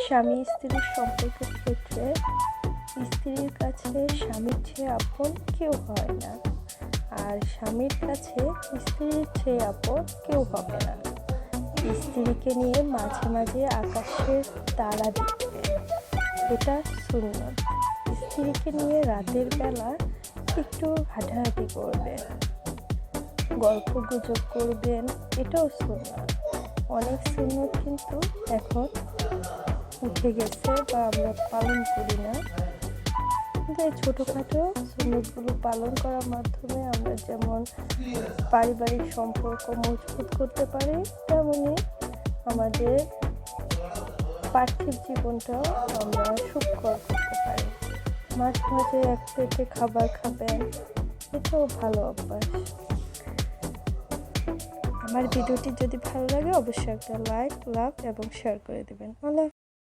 স্বামী স্ত্রীর সম্পর্কের ক্ষেত্রে স্ত্রীর কাছে স্বামীর চেয়ে আপন কেউ হয় না, আর স্বামীর কাছে স্ত্রীর চেয়ে আপন কেউ হবে না। স্ত্রীকে নিয়ে মাঝে মাঝে আকাশের তারা দেখবেন, এটা সুন্নত। স্ত্রীকে নিয়ে রাতের বেলা একটু হাঁটাহাঁটি করবেন, গল্প গুজব করবেন, এটাও সুন্নত। অনেক সুন্নত কিন্তু এখন উঠে গেছে বা আমরা পালন করি না, কিন্তু এই ছোটোখাটো সুন্নতগুলো পালন করার মাধ্যমে আমরা যেমন পারিবারিক সম্পর্ক মজবুত করতে পারি, তেমনি আমাদের পার্থিব জীবনটাও আমরা সুখকর করতে পারি। মাঝে মাঝে এক প্লেটে খাবার খাবেন, এটাও ভালো অভ্যাস। আমার ভিডিওটি যদি ভালো লাগে অবশ্যই একটা লাইক, লাভ এবং শেয়ার করে দেবেন। আল্লাহ।